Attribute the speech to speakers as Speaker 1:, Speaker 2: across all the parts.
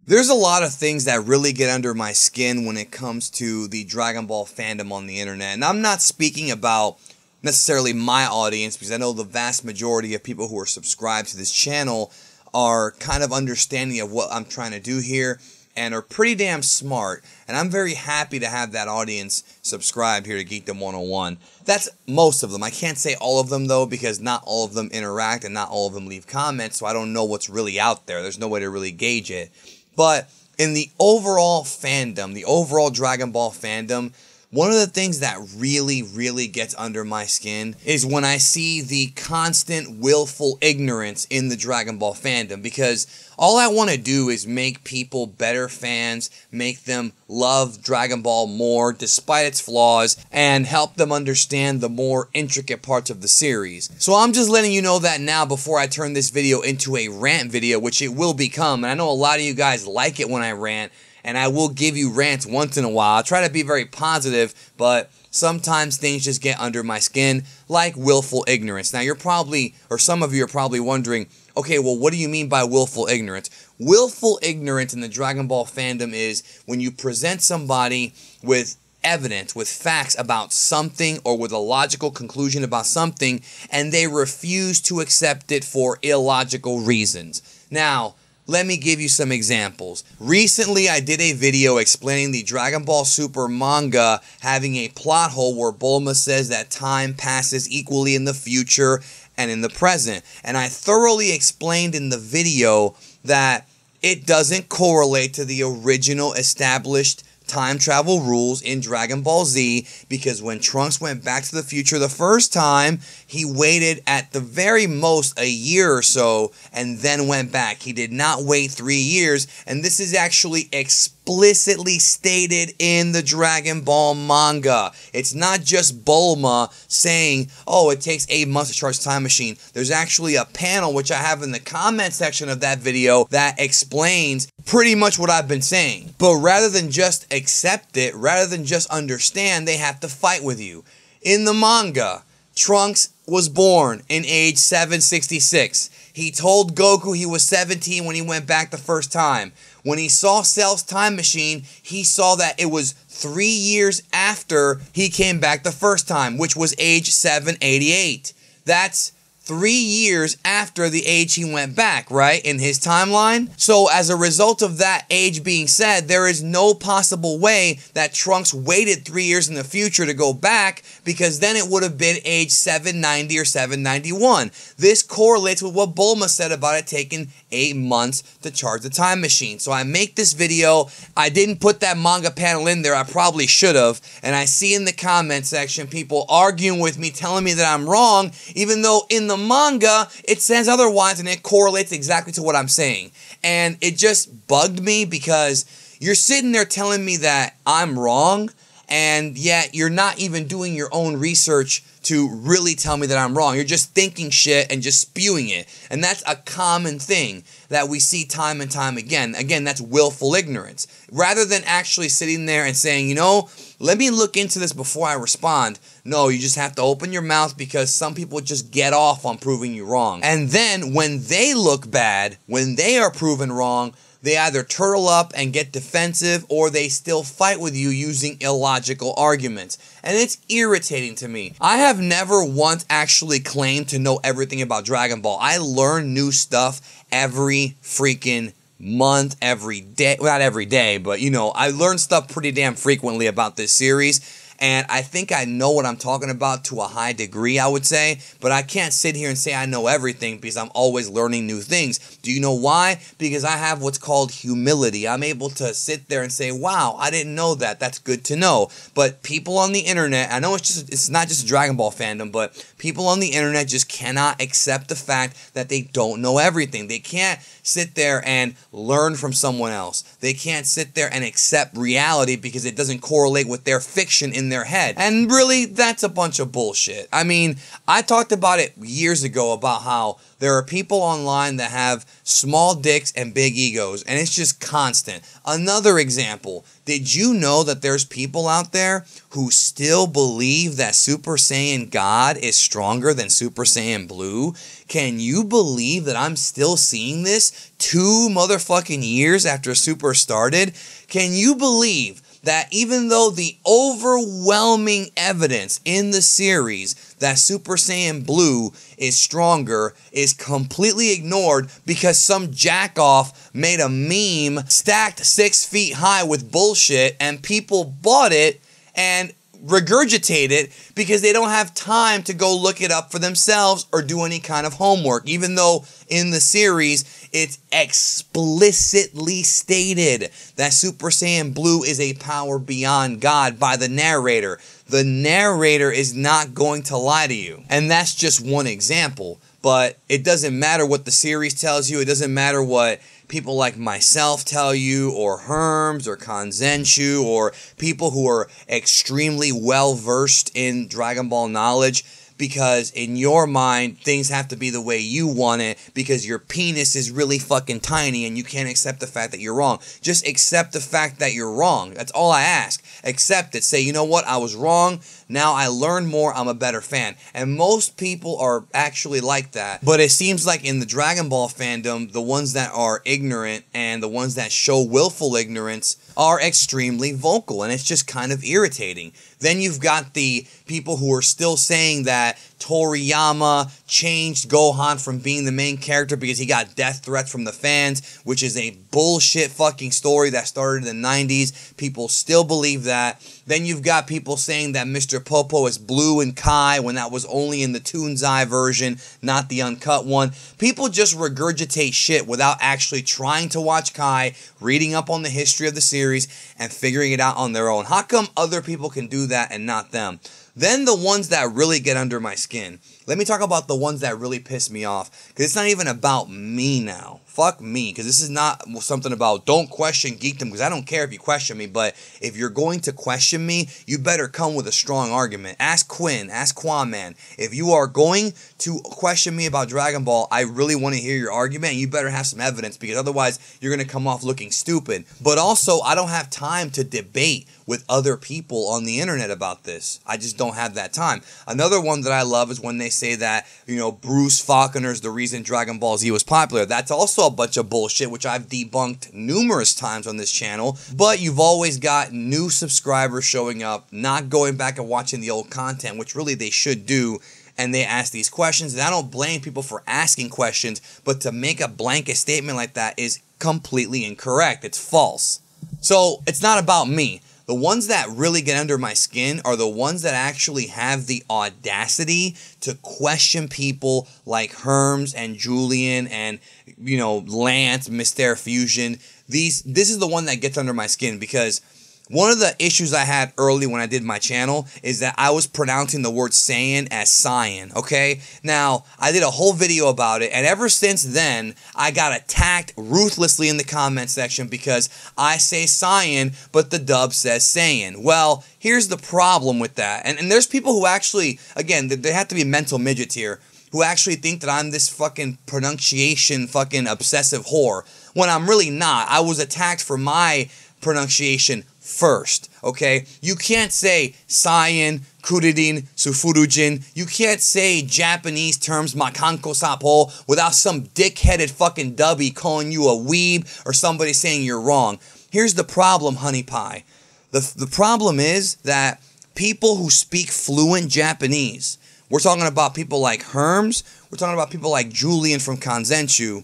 Speaker 1: There's a lot of things that really get under my skin when it comes to the Dragon Ball fandom on the internet. And I'm not speaking about necessarily my audience, because I know the vast majority of people who are subscribed to this channel are kind of understanding of what I'm trying to do here and are pretty damn smart. And I'm very happy to have that audience subscribed here to Geekdom 101. That's most of them. I can't say all of them, though, because not all of them interact and not all of them leave comments, so I don't know what's really out there. There's no way to really gauge it. But in the overall fandom, the overall Dragon Ball fandom, one of the things that really gets under my skin is when I see the constant willful ignorance in the Dragon Ball fandom, because all I want to do is make people better fans, make them love Dragon Ball more despite its flaws, and help them understand the more intricate parts of the series. So I'm just letting you know that now before I turn this video into a rant video, which it will become. And I know a lot of you guys like it when I rant, and I will give you rants once in a while. I try to be very positive, but sometimes things just get under my skin, like willful ignorance. Now you're probably, or some of you are probably wondering, okay, well, what do you mean by willful ignorance? Willful ignorance in the Dragon Ball fandom is when you present somebody with evidence, with facts about something, or with a logical conclusion about something, and they refuse to accept it for illogical reasons. Now, let me give you some examples. Recently, I did a video explaining the Dragon Ball Super manga having a plot hole where Bulma says that time passes equally in the future and in the present. And I thoroughly explained in the video that it doesn't correlate to the original established time travel rules in Dragon Ball Z, because when Trunks went back to the future the first time, he waited at the very most a year or so and then went back. He did not wait 3 years, and this is actually explicitly stated in the Dragon Ball manga. It's not just Bulma saying, oh, it takes 8 months to charge Time Machine. There's actually a panel, which I have in the comment section of that video, that explains pretty much what I've been saying. But rather than just accept it, rather than just understand, they have to fight with you. In the manga, Trunks was born in age 766. He told Goku he was 17 when he went back the first time. When he saw Cell's time machine, he saw that it was 3 years after he came back the first time, which was age 788. That's 3 years after the age he went back, right, in his timeline? So as a result of that age being said, there is no possible way that Trunks waited 3 years in the future to go back, because then it would have been age 790 or 791. This correlates with what Bulma said about it taking 8 months to charge the time machine. So I make this video. I didn't put that manga panel in there. I probably should have. And I see in the comment section people arguing with me, telling me that I'm wrong, even though in the manga it says otherwise, and it correlates exactly to what I'm saying. And it just bugged me, because you're sitting there telling me that I'm wrong, and yet you're not even doing your own research to really tell me that I'm wrong. You're just thinking shit and just spewing it. And that's a common thing that we see time and time again. Again, that's willful ignorance. Rather than actually sitting there and saying, you know, let me look into this before I respond. No, you just have to open your mouth, because some people just get off on proving you wrong. And then when they look bad, when they are proven wrong, they either turtle up and get defensive, or they still fight with you using illogical arguments. And it's irritating to me. I have never once actually claimed to know everything about Dragon Ball. I learn new stuff every freaking month, every day. Well, not every day, but you know, I learn stuff pretty damn frequently about this series. And I think I know what I'm talking about to a high degree, I would say. But I can't sit here and say I know everything, because I'm always learning new things. Do you know why? Because I have what's called humility. I'm able to sit there and say, wow, I didn't know that. That's good to know. But people on the internet, I know it's not just Dragon Ball fandom, but people on the internet just cannot accept the fact that they don't know everything. They can't sit there and learn from someone else. They can't sit there and accept reality because it doesn't correlate with their fiction in in their head. And really, that's a bunch of bullshit. I mean, I talked about it years ago about how there are people online that have small dicks and big egos, and it's just constant. Another example, did you know that there's people out there who still believe that Super Saiyan God is stronger than Super Saiyan Blue? Can you believe that I'm still seeing this 2 motherfucking years after Super started? Can you believe that even though the overwhelming evidence in the series that Super Saiyan Blue is stronger is completely ignored because some jackoff made a meme stacked 6 feet high with bullshit and people bought it and regurgitate it because they don't have time to go look it up for themselves or do any kind of homework, even though in the series it's explicitly stated that Super Saiyan Blue is a power beyond God by the narrator. The narrator is not going to lie to you. And that's just one example. But it doesn't matter what the series tells you. It doesn't matter what people like myself tell you, or Herms, or Kanzenshu, or people who are extremely well versed in Dragon Ball knowledge. Because in your mind, things have to be the way you want it because your penis is really fucking tiny and you can't accept the fact that you're wrong. Just accept the fact that you're wrong. That's all I ask. Accept it. Say, you know what? I was wrong. Now I learned more. I'm a better fan. And most people are actually like that. But it seems like in the Dragon Ball fandom, the ones that are ignorant and the ones that show willful ignorance are extremely vocal. And it's just kind of irritating. Then you've got the people who are still saying that Toriyama changed Gohan from being the main character because he got death threats from the fans, which is a bullshit fucking story that started in the 90s. People still believe that. Then you've got people saying that Mr. Popo is Blue and Kai when that was only in the Toonzai version, not the uncut one. People just regurgitate shit without actually trying to watch Kai, reading up on the history of the series, and figuring it out on their own. How come other people can do that and not them? Then the ones that really get under my skin. Let me talk about the ones that really piss me off. Because it's not even about me now. Fuck me. Because this is not something about don't question geekdom. Because I don't care if you question me. But if you're going to question me, you better come with a strong argument. Ask Quinn. Ask Quaman. If you are going to question me about Dragon Ball, I really want to hear your argument. And you better have some evidence. Because otherwise, you're going to come off looking stupid. But also, I don't have time to debate with other people on the internet about this. I just don't have that time. Another one that I love is when they say that, you know, Bruce Faulconer is the reason Dragon Ball Z was popular. That's also a bunch of bullshit, which I've debunked numerous times on this channel. But you've always got new subscribers showing up, not going back and watching the old content, which really they should do. And they ask these questions. And I don't blame people for asking questions, but to make a blanket statement like that is completely incorrect. It's false. So it's not about me. The ones that really get under my skin are the ones that actually have the audacity to question people like Herms and Julian and, you know, Lance, Myster Fusion. This is the one that gets under my skin because one of the issues I had early when I did my channel is that I was pronouncing the word Saiyan as Cyan, okay? Now, I did a whole video about it, and ever since then, I got attacked ruthlessly in the comment section because I say Cyan, but the dub says Saiyan. Well, here's the problem with that. And there's people who actually, again, they have to be mental midgets here, who actually think that I'm this fucking pronunciation fucking obsessive whore, when I'm really not. I was attacked for my pronunciation first, okay? You can't say Cyan, Kuridin, Sufurujin. You can't say Japanese terms Makanko Sapo without some dick-headed fucking dubby calling you a weeb or somebody saying you're wrong. Here's the problem, honey pie. The problem is that people who speak fluent Japanese, we're talking about people like Herms, we're talking about people like Julian from Kanzenshu,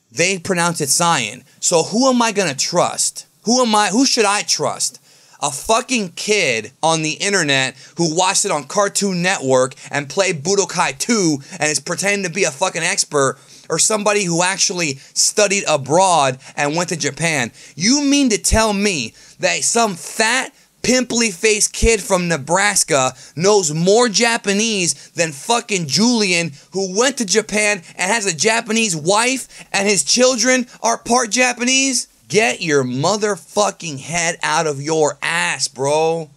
Speaker 1: they pronounce it Cyan. So who am I going to trust? Who should I trust? A fucking kid on the internet who watched it on Cartoon Network and played Budokai 2 and is pretending to be a fucking expert, or somebody who actually studied abroad and went to Japan? You mean to tell me that some fat, pimply-faced kid from Nebraska knows more Japanese than fucking Julian, who went to Japan and has a Japanese wife and his children are part Japanese? Get your motherfucking head out of your ass, bro.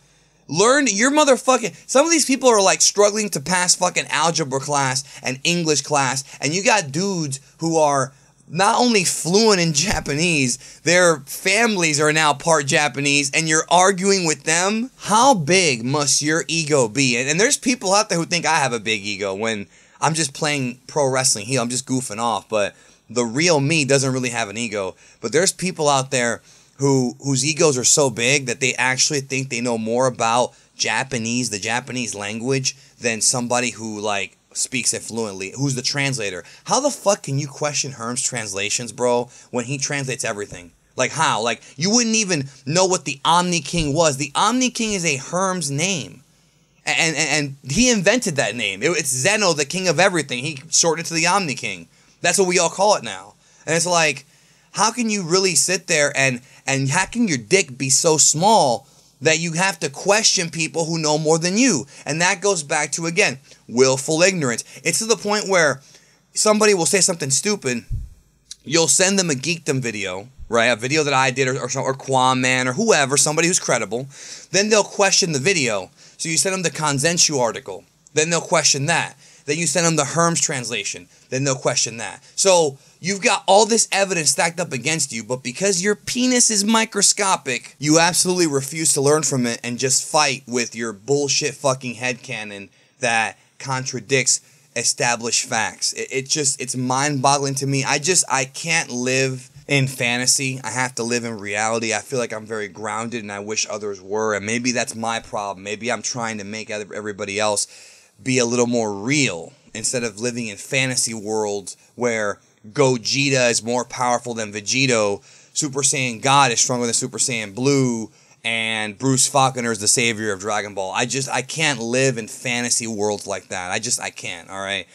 Speaker 1: Learn your motherfucking... Some of these people are like struggling to pass fucking algebra class and English class. And you got dudes who are not only fluent in Japanese, their families are now part Japanese, and you're arguing with them? How big must your ego be? And there's people out there who think I have a big ego when I'm just playing pro wrestling heel. I'm just goofing off. But the real me doesn't really have an ego. But there's people out there whose egos are so big that they actually think they know more about Japanese, the Japanese language, than somebody who like speaks it fluently, who's the translator. How the fuck can you question Herm's translations, bro, when he translates everything? Like how? Like you wouldn't even know what the Omni King was. The Omni King is a Herm's name. And he invented that name. It's Zeno, the king of everything. He shortened it to the Omni King. That's what we all call it now. And it's like, how can you really sit there and how can your dick be so small that you have to question people who know more than you? And that goes back to, again, willful ignorance. It's to the point where somebody will say something stupid. You'll send them a Geekdom video, right? A video that I did or Quamman or whoever, somebody who's credible. Then they'll question the video. So you send them the Kanzenshu article. Then they'll question that. Then you send them the Herm's translation. Then they'll question that. So you've got all this evidence stacked up against you, but because your penis is microscopic, you absolutely refuse to learn from it and just fight with your bullshit fucking headcanon that contradicts established facts. It's mind-boggling to me. I can't live in fantasy. I have to live in reality. I feel like I'm very grounded and I wish others were, and maybe that's my problem. Maybe I'm trying to make everybody else be a little more real instead of living in fantasy worlds where Gogeta is more powerful than Vegito, Super Saiyan God is stronger than Super Saiyan Blue, and Bruce Faulconer is the savior of Dragon Ball. I can't live in fantasy worlds like that. I can't, all right?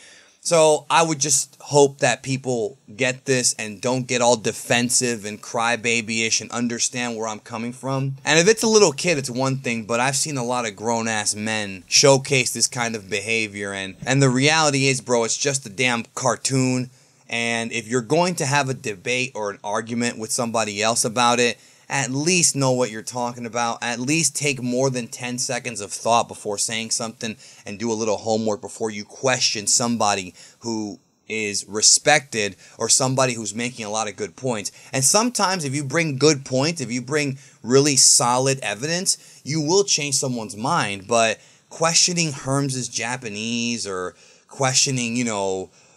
Speaker 1: So I would just hope that people get this and don't get all defensive and crybaby-ish and understand where I'm coming from. And if it's a little kid, it's one thing, but I've seen a lot of grown-ass men showcase this kind of behavior. And the reality is, bro, it's just a damn cartoon. And if you're going to have a debate or an argument with somebody else about it, at least know what you're talking about. At least take more than 10 seconds of thought before saying something and do a little homework before you question somebody who is respected or somebody who's making a lot of good points. And sometimes if you bring good points, if you bring really solid evidence, you will change someone's mind. But questioning Herm's Japanese or questioning,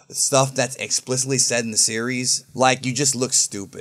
Speaker 1: stuff that's explicitly said in the series, like, you just look stupid.